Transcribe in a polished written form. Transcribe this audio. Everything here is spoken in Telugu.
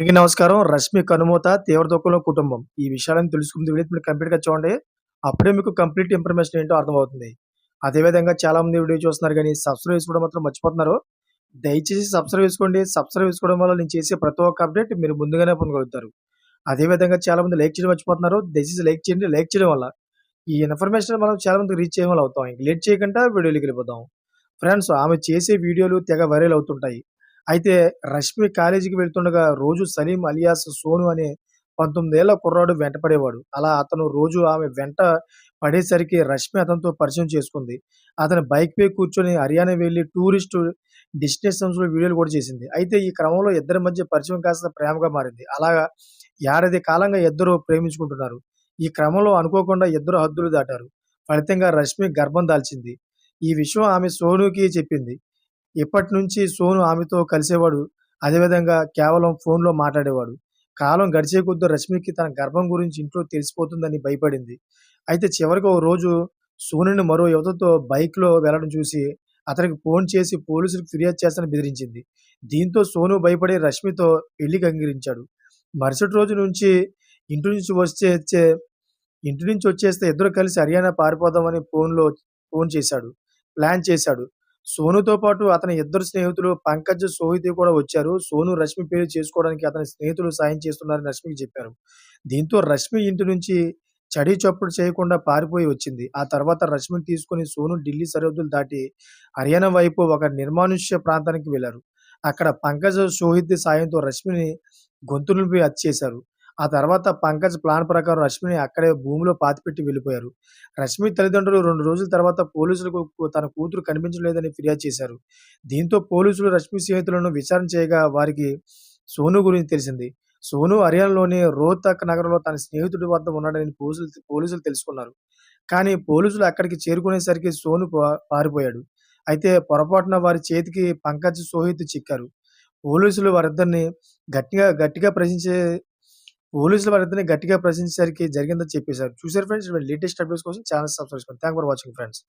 అందరికీ నమస్కారం. 'రష్మి కనుమూత తీవ్ర దుఃఖంలో కుటుంబం' ఈ విషయాలను తెలుసుకుంది వీడియో మీరు కంప్లీట్‌గా చూడండి. అప్పుడే మీకు కంప్లీట్ ఇన్ఫర్మేషన్ ఏంటో అర్థమవుతుంది. అదే విధంగా చాలామంది వీడియో చూస్తున్నారు గానీ సబ్స్క్రైబ్ చేసుకోవడం మాత్రం మర్చిపోతున్నారు. దయచేసి సబ్స్క్రైబ్ చేసుకోండి. సబ్స్క్రైబ్ చేసుకోవడం వల్ల నేను చేసే ప్రతి ఒక్క అప్డేట్ మీరు ముందుగానే పొందగలుగుతారు. అదే విధంగా చాలామంది లైక్ చేయడం మర్చిపోతున్నారు. దయచేసి లైక్ చేయండి. లైక్ చేయడం వల్ల ఈ ఇన్ఫర్మేషన్ మనం చాలా మందికి రీచ్ చేయడం వల్ల అవుతాం. ఇంక లేట్ చేయకుండా వీడియోలోకెళ్ళిపోదాం. ఫ్రెండ్స్ ఆమె చేసే వీడియోలు తెగ వైరల్ అవుతుంటాయి. అయితే రష్మి కాలేజీకి వెళ్తుండగా రోజు సలీం అలియాస్ సోను అనే 19 ఏళ్ల కుర్రాడు వెంట పడేవాడు. అలా అతను రోజు ఆమె వెంట పడేసరికి రష్మి అతనితో పరిచయం చేసుకుంది. అతని బైక్‌పై కూర్చొని హర్యానా వెళ్లి టూరిస్టు డెస్టినేషన్స్‌లో వీడియోలు కూడా చేసింది. అయితే ఈ క్రమంలో ఇద్దరి మధ్య పరిచయం కాస్త ప్రేమగా మారింది. అలాగా ఏడాది కాలంగా ఇద్దరు ప్రేమించుకుంటున్నారు. ఈ క్రమంలో అనుకోకుండా ఇద్దరు హద్దులు దాటారు. ఫలితంగా రష్మి గర్భం దాల్చింది. ఈ విషయం ఆమె సోనుకి చెప్పింది. ఇప్పటినుంచి సోను ఆమెతో కలిసేవాడు. అదేవిధంగా కేవలం ఫోన్‌లో మాట్లాడేవాడు. కాలం గడిచే కొద్దీ రష్మికి తన గర్భం గురించి ఇంట్లో తెలిసిపోతుందని భయపడింది. అయితే చివరికి ఓ రోజు సోనుని మరో యువతతో బైక్‌లో వెళ్లడం చూసి అతనికి ఫోన్ చేసి పోలీసులకు ఫిర్యాదు చేస్తానని బెదిరించింది. దీంతో సోను భయపడి రష్మితో పెళ్లికి అంగీకరించాడు. మరుసటి రోజు నుంచి ఇంటి నుంచి వచ్చేచ్చే ఇంటి నుంచి వచ్చేస్తే ఇద్దరు కలిసి హర్యానా పారిపోదామని ఫోన్ చేశాడు. ప్లాన్ చేశాడు. సోనుతో పాటు అతని ఇద్దరు స్నేహితులు పంకజ్, సోహితి కూడా వచ్చారు. సోను రష్మి పెళ్లి చేసుకోవడానికి అతని స్నేహితులు సాయం చేస్తున్నారని రష్మికి చెప్పారు. దీంతో రష్మి ఇంటి నుంచి చడీ చప్పుడు చేయకుండా పారిపోయి వచ్చింది. ఆ తర్వాత రష్మిని తీసుకొని సోను ఢిల్లీ సరిహద్దులు దాటి హర్యానా వైపు ఒక నిర్మానుష్య ప్రాంతానికి వెళ్లారు. అక్కడ పంకజ్, సోహిత్ సాయంతో రష్మిని గొంతు నులిపి హత్య చేశారు. ఆ తర్వాత పంకజ్ ప్లాన్ ప్రకారం రష్మిని అక్కడే భూమిలో పాతిపెట్టి వెళ్ళిపోయారు. రష్మి తల్లిదండ్రులు 2 రోజుల తర్వాత పోలీసులకు తన కూతురు కనిపించడం లేదని ఫిర్యాదు చేశారు. దీంతో పోలీసులు రష్మి స్నేహితులను విచారణ చేయగా వారికి సోను గురించి తెలిసింది. సోను హర్యానాలోని రోహ్తక్ నగరంలో తన స్నేహితుడి వద్ద ఉన్నాడని పోలీసులు తెలుసుకున్నారు. కానీ పోలీసులు అక్కడికి చేరుకునేసరికి సోను పారిపోయాడు. అయితే పొరపాటున వారి చేతికి పంకజ్, సోహిత్ చిక్కారు. పోలీసులు వారిద్దరిని గట్టిగా గట్టిగా ప్రశ్నించే పోలీసులు వారిద్దరిని గట్టిగా ప్రశ్నించేసరికి జరిగిందని చెప్పేసారు. చూసారు ఫ్రెండ్స్, ఇటువంటి లేటెస్ట్ అప్డేట్స్ కోసం ఛానెల్ సబ్స్క్రైబ్ చేసుకోండి. Thank for watching friends.